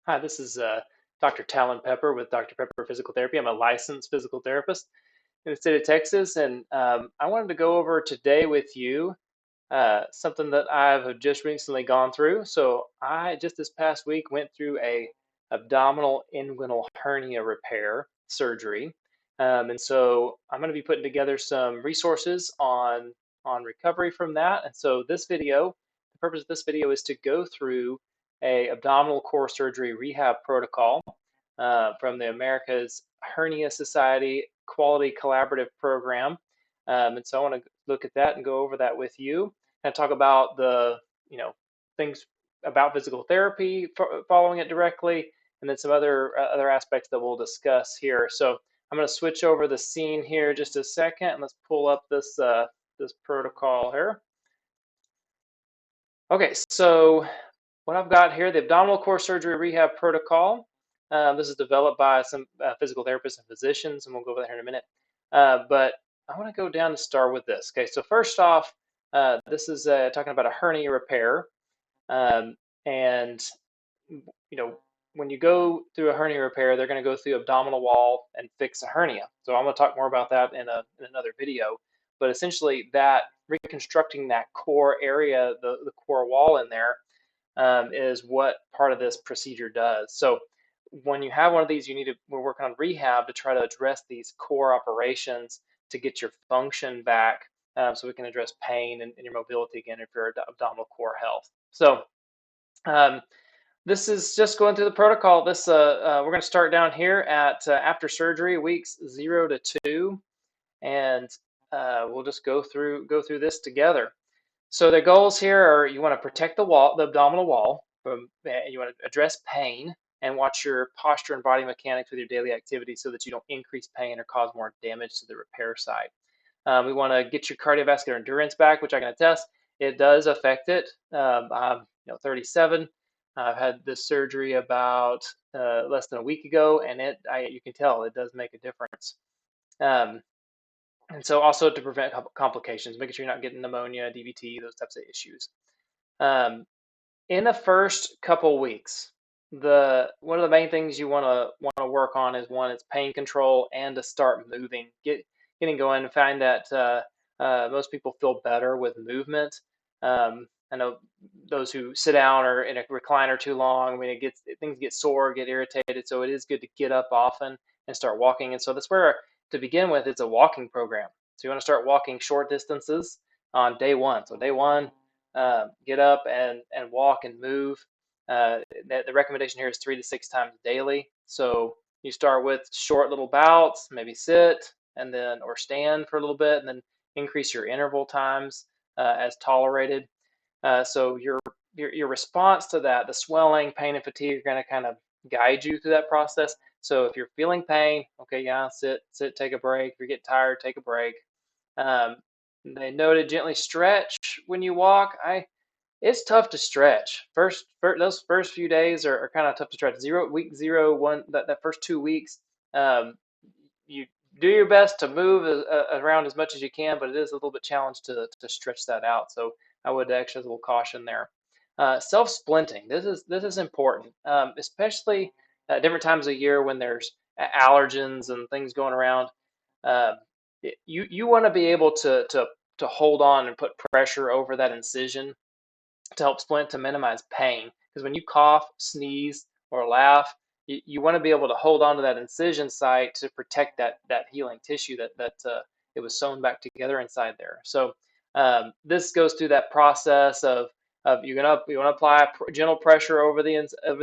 Hi, this is Dr. Talin Pepper with Dr. Pepper Physical Therapy. I'm a licensed physical therapist in the state of Texas, and I wanted to go over today with you something that I've just recently gone through. So I just this past week went through a abdominal inguinal hernia repair surgery, and so I'm going to be putting together some resources on recovery from that. And so the purpose of this video is to go through a abdominal core surgery rehab protocol from the America's Hernia Society Quality Collaborative Program. And so I want to look at that and go over that with you and talk about the, things about physical therapy following it directly, and then some other aspects that we'll discuss here. So I'm going to switch over the scene here just a second, and let's pull up this protocol here. Okay, so what I've got here, the abdominal core surgery rehab protocol. This is developed by some physical therapists and physicians, and we'll go over that here in a minute. But I want to go down and start with this. Okay, so first off, this is talking about a hernia repair. And, when you go through a hernia repair, they're going to go through abdominal wall and fix a hernia. So I'm going to talk more about that in another video. But essentially, that reconstructing that core area, the core wall in there, is what part of this procedure does. So when you have one of these, we're working on rehab to try to address these core operations to get your function back, so we can address pain and your mobility again if your abdominal core health. So this is just going through the protocol. We're going to start down here at after surgery, weeks 0 to 2, and we'll just go through this together. So the goals here are: you want to protect the abdominal wall you want to address pain and watch your posture and body mechanics with your daily activities so that you don't increase pain or cause more damage to the repair site. We want to get your cardiovascular endurance back, which I can attest it does affect it. I'm 37. I've had this surgery about less than a week ago, and you can tell it does make a difference. And so also to prevent complications, making sure you're not getting pneumonia, DVT, those types of issues. In the first couple weeks, one of the main things you want to work on is pain control and to start moving, getting going, and find that most people feel better with movement. I know those who sit down or in a recliner too long, I mean, things get sore, get irritated. So it is good to get up often and start walking. And so that's where, to begin with, it's a walking program. So you want to start walking short distances on day one. So day one, get up and walk and move. The recommendation here is 3 to 6 times daily. So you start with short little bouts, maybe sit and then or stand for a little bit, and then increase your interval times as tolerated. So your response to that, the swelling, pain, and fatigue, are going to kind of guide you through that process. So if you're feeling pain, okay, yeah, sit, take a break. If you're getting tired, take a break. They noted gently stretch when you walk. It's tough to stretch. Those first few days are kind of tough to stretch. Week 0, 1, that first 2 weeks, you do your best to move around as much as you can, but it is a little bit challenged to stretch that out. So I would exercise a little caution there. Self-splinting. This is important, especially at different times of year when there's allergens and things going around. You want to be able to hold on and put pressure over that incision to help splint to minimize pain. Because when you cough, sneeze, or laugh, you want to be able to hold on to that incision site to protect that healing tissue that it was sewn back together inside there. So this goes through that process of you want to apply gentle pressure over the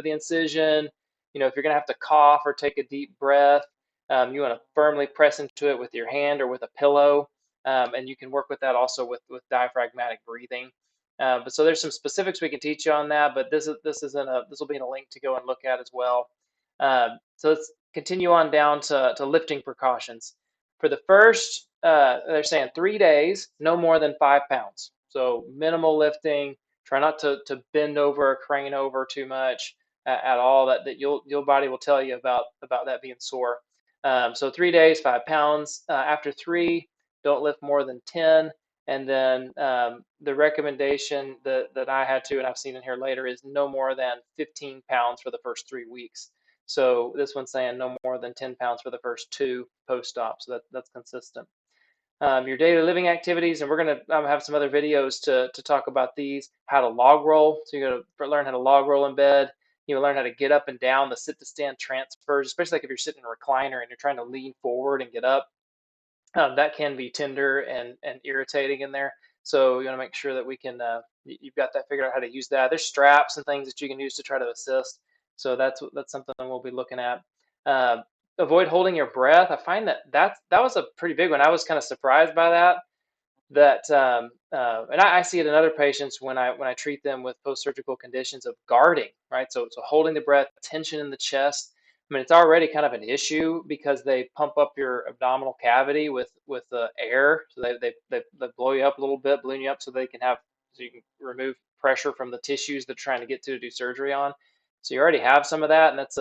incision. If you're going to have to cough or take a deep breath, you want to firmly press into it with your hand or with a pillow, and you can work with that also with diaphragmatic breathing. But so there's some specifics we can teach you on that, but this will be in a link to go and look at as well. So let's continue on down to lifting precautions. For the first, they're saying 3 days, no more than 5 pounds. So minimal lifting. Try not to bend over or crane over too much at all. That your body will tell you about that being sore. So 3 days, 5 pounds. After 3, don't lift more than 10. And then the recommendation that I had to, and I've seen in here later, is no more than 15 pounds for the first 3 weeks. So this one's saying no more than 10 pounds for the first 2 post-op. So that's consistent. Your daily living activities, and we're going to have some other videos to talk about these. How to log roll. So you're going to learn how to log roll in bed. You learn how to get up and down, the sit to stand transfers, especially like if you're sitting in a recliner and you're trying to lean forward and get up. That can be tender and irritating in there. So you want to make sure that we can, you've got that figured out how to use that. There's straps and things that you can use to try to assist. So that's something we'll be looking at. Uh, Avoid holding your breath. I find that was a pretty big one. I was kind of surprised by that. And I see it in other patients when I treat them with post-surgical conditions of guarding, right? So holding the breath, tension in the chest. I mean, it's already kind of an issue because they pump up your abdominal cavity with air, so they blow you up a little bit, balloon you up, so you can remove pressure from the tissues they're trying to get to do surgery on. So you already have some of that, and that's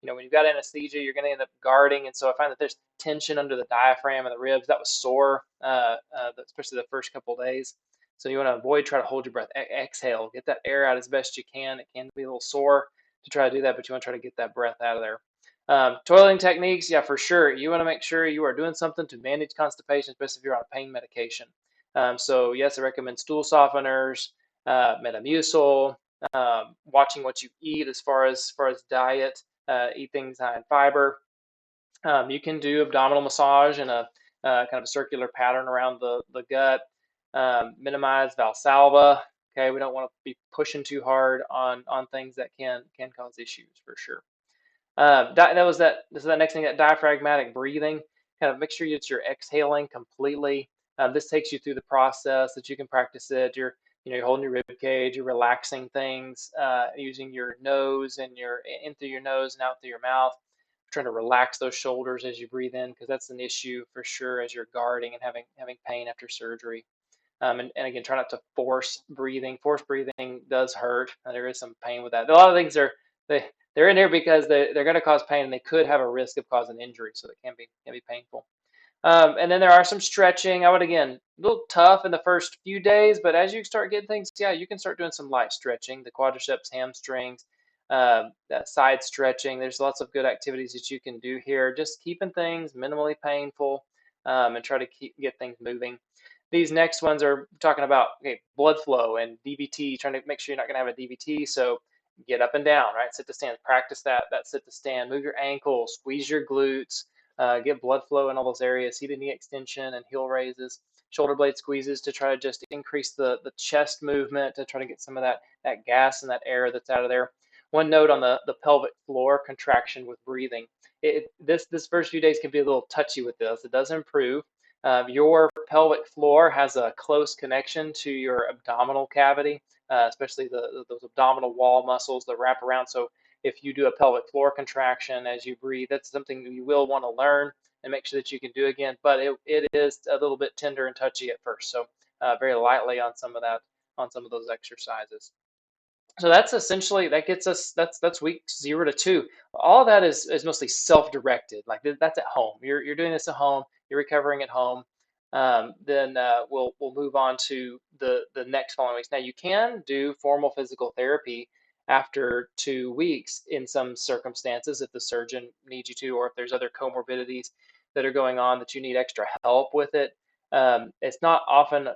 when you've got anesthesia, you're going to end up guarding. And so I find that there's tension under the diaphragm and the ribs. That was sore, especially the first couple of days. So you want to avoid, try to hold your breath, exhale, get that air out as best you can. It can be a little sore to try to do that, but you want to try to get that breath out of there. Toileting techniques, yeah, for sure. You want to make sure you are doing something to manage constipation, especially if you're on a pain medication. So yes, I recommend stool softeners, Metamucil, watching what you eat as far as diet. Eat things high in fiber. You can do abdominal massage in a kind of a circular pattern around the gut. Minimize Valsalva. Okay, we don't want to be pushing too hard on things that can cause issues for sure. This is that next thing, that diaphragmatic breathing. Kind of make sure you're exhaling completely. This takes you through the process that you can practice it. You're holding your rib cage, you're relaxing things, using your nose and in through your nose and out through your mouth. Trying to relax those shoulders as you breathe in, because that's an issue for sure as you're guarding and having pain after surgery. And again, try not to force breathing. Force breathing does hurt. There is some pain with that. A lot of things they're in there because they're going to cause pain, and they could have a risk of causing injury, so it can be painful. And then there are some stretching. I would, again, a little tough in the first few days, but as you start getting things, yeah, you can start doing some light stretching, the quadriceps, hamstrings, side stretching. There's lots of good activities that you can do here, just keeping things minimally painful, and try to get things moving. These next ones are talking about blood flow and DVT, trying to make sure you're not going to have a DVT. So get up and down, right? Sit to stand. Practice that sit to stand. Move your ankles, squeeze your glutes, get blood flow in all those areas. Seated knee extension and heel raises. Shoulder blade squeezes to try to just increase the chest movement, to try to get some of that gas and that air that's out of there. One note on the pelvic floor contraction with breathing. This first few days can be a little touchy with this. It does improve. Your pelvic floor has a close connection to your abdominal cavity, especially those abdominal wall muscles that wrap around. So if you do a pelvic floor contraction as you breathe, that's something that you will want to learn and make sure that you can do again. But it is a little bit tender and touchy at first. So very lightly on some of those exercises. So that's essentially, that gets us, that's weeks 0 to 2. All of that is mostly self-directed. Like that's at home. You're doing this at home. You're recovering at home. Then we'll move on to the next following weeks. Now you can do formal physical therapy after 2 weeks in some circumstances if the surgeon needs you to, or if there's other comorbidities that are going on that you need extra help with it. It's not often,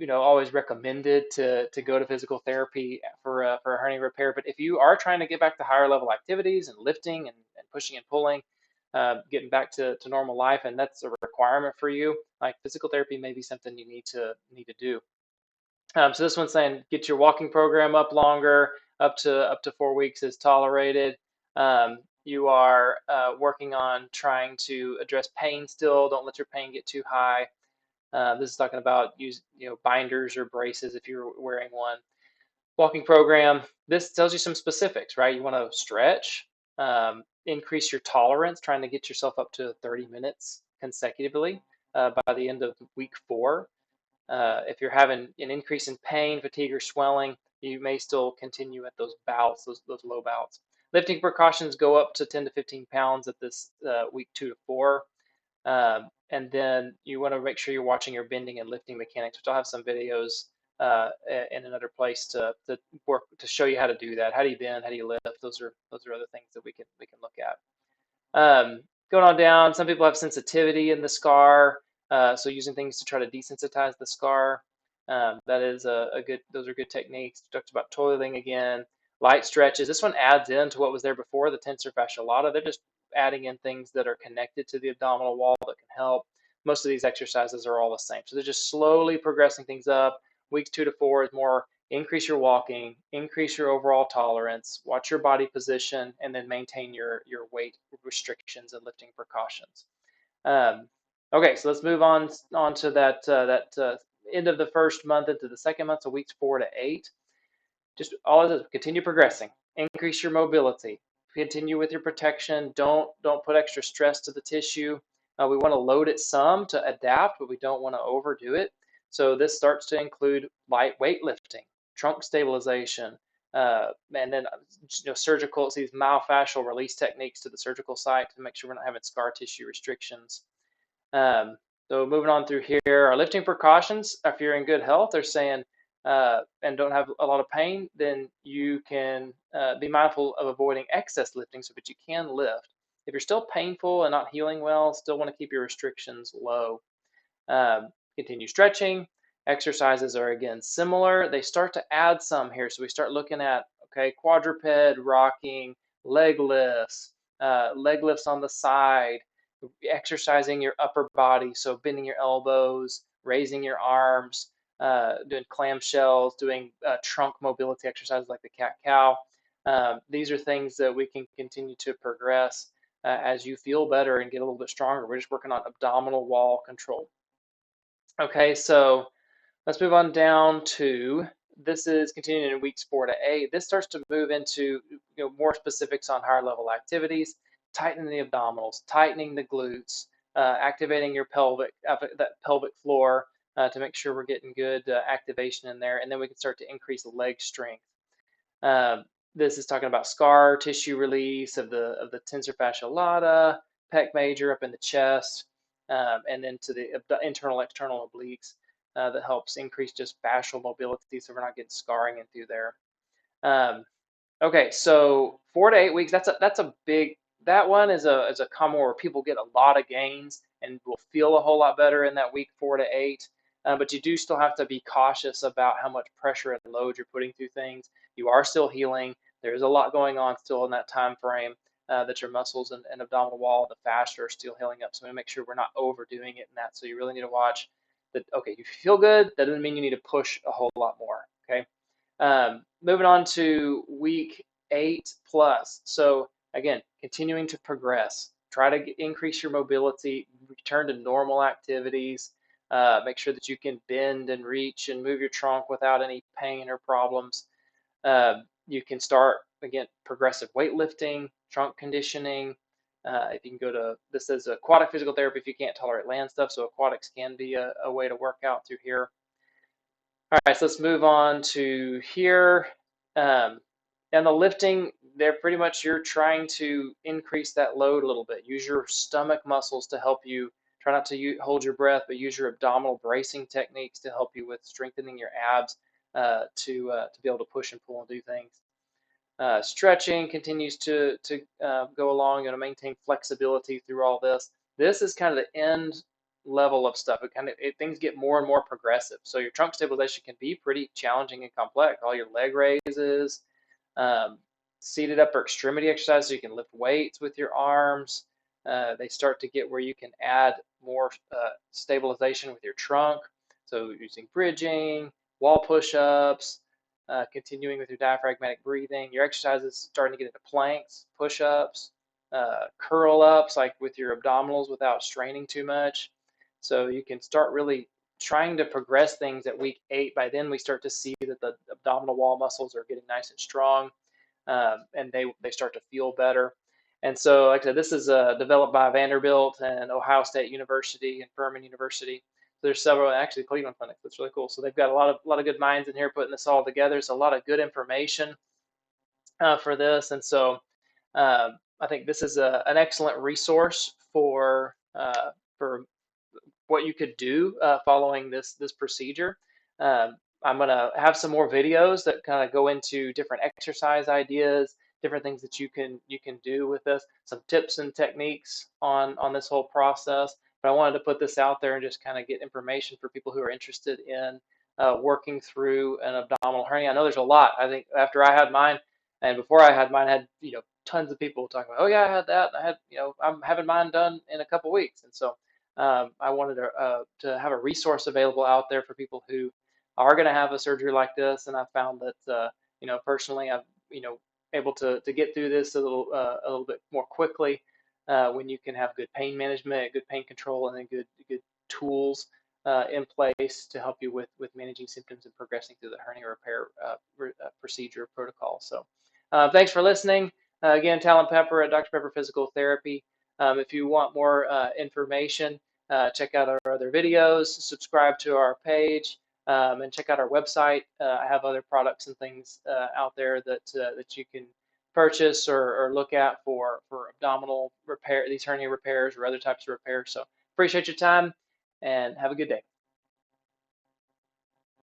always recommended to go to physical therapy for a hernia repair. But if you are trying to get back to higher level activities and lifting and pushing and pulling, getting back to normal life, and that's a requirement for you, like physical therapy may be something you need to do. So this one's saying get your walking program up longer, up to 4 weeks is tolerated. You are working on trying to address pain still. Don't let your pain get too high. This is talking about binders or braces if you're wearing one. Walking program. This tells you some specifics, right? You want to stretch, increase your tolerance, trying to get yourself up to 30 minutes consecutively by the end of week 4. If you're having an increase in pain, fatigue, or swelling, you may still continue at those bouts, those low bouts. Lifting precautions go up to 10 to 15 pounds at this week 2 to 4. And then you want to make sure you're watching your bending and lifting mechanics, which I'll have some videos in another place to work to show you how to do that. How do you bend? How do you lift? Those are other things that we can look at. Going on down, some people have sensitivity in the scar, so using things to try to desensitize the scar. That is a good. Those are good techniques. We talked about toiling again. Light stretches. This one adds into what was there before, the tensor fasciae lata. They're just adding in things that are connected to the abdominal wall that can help. Most of these exercises are all the same. So they're just slowly progressing things up. Weeks 2 to 4 is more increase your walking, increase your overall tolerance, watch your body position, and then maintain your weight restrictions and lifting precautions. Um, okay, so let's move on to that end of the first month into the second month, so weeks 4 to 8. Just all of this, continue progressing, increase your mobility, continue with your protection. Don't put extra stress to the tissue. We want to load it some to adapt, but we don't want to overdo it. So this starts to include light weightlifting, trunk stabilization, and then surgical. It's these myofascial release techniques to the surgical site to make sure we're not having scar tissue restrictions. So moving on through here, our lifting precautions. If you're in good health, they're saying and don't have a lot of pain, then you can be mindful of avoiding excess lifting so that you can lift. If you're still painful and not healing well, still want to keep your restrictions low. Continue stretching. Exercises are again similar. They start to add some here. So we start looking at, okay, quadruped, rocking, leg lifts on the side, exercising your upper body. So bending your elbows, raising your arms, doing clamshells, doing trunk mobility exercises like the cat-cow. These are things that we can continue to progress as you feel better and get a little bit stronger. We're just working on abdominal wall control. Okay, so let's move on down to, this is continuing in weeks 4 to 8. This starts to move into more specifics on higher level activities, tightening the abdominals, tightening the glutes, activating your that pelvic floor to make sure we're getting good activation in there, and then we can start to increase leg strength. This is talking about scar tissue release of the tensor fasciae lata, pec major up in the chest, and then to the internal external obliques that helps increase just fascial mobility so we're not getting scarring in through there. Okay, so 4 to 8 weeks, that's a big, that one is a common where people get a lot of gains and will feel a whole lot better in that week 4 to 8. But you do still have to be cautious about how much pressure and load you're putting through things. You are still healing. There's a lot going on still in that time frame that your muscles and abdominal wall, the fascia are still healing up. So we make sure we're not overdoing it in that. So you really need to watch that. Okay, you feel good. That doesn't mean you need to push a whole lot more. Okay. Moving on to week 8 plus. So again, continuing to progress. Try to increase your mobility, return to normal activities. Make sure that you can bend and reach and move your trunk without any pain or problems. You can start, again, progressive weightlifting, trunk conditioning. If you can go to, this is aquatic physical therapy if you can't tolerate land stuff, so aquatics can be a way to work out through here. All right, so let's move on to here. And the lifting, they're pretty much, you're trying to increase that load a little bit. Use your stomach muscles to help you. Try not to hold your breath, but use your abdominal bracing techniques to help you with strengthening your abs to be able to push and pull and do things. Stretching continues to go along. You want to maintain flexibility through all this. This is kind of the end level of stuff. Things get more and more progressive. So your trunk stabilization can be pretty challenging and complex. All your leg raises, seated upper extremity exercises, so you can lift weights with your arms. They start to get where you can add more stabilization with your trunk. So using bridging, wall push-ups, continuing with your diaphragmatic breathing. Your exercises starting to get into planks, push-ups, curl-ups, like with your abdominals without straining too much. So you can start really trying to progress things at week 8. By then we start to see that the abdominal wall muscles are getting nice and strong, and they start to feel better. And so, like I said, this is developed by Vanderbilt and Ohio State University and Furman University. There's several, actually Cleveland Clinic. That's really cool. So they've got a lot of good minds in here putting this all together. So a lot of good information for this. And so I think this is an excellent resource for what you could do following this procedure. I'm gonna have some more videos that kind of go into different exercise ideas, different things that you can do with this, some tips and techniques on this whole process. But I wanted to put this out there and just kind of get information for people who are interested in working through an abdominal hernia. I know there's a lot. I think after I had mine and before I had mine, I had tons of people talking about, oh yeah, I had that. And I had I'm having mine done in a couple weeks, and so I wanted to have a resource available out there for people who are going to have a surgery like this. And I found that personally, I'm able to get through this a little bit more quickly when you can have good pain management, good pain control, and then good tools in place to help you with managing symptoms and progressing through the hernia repair procedure protocol. So thanks for listening. Again, Talin Pepper at Dr. Pepper Physical Therapy. If you want more information, check out our other videos, subscribe to our page, and check out our website. I have other products and things out there that you can purchase or look at for abdominal repair, these hernia repairs or other types of repairs. So appreciate your time and have a good day.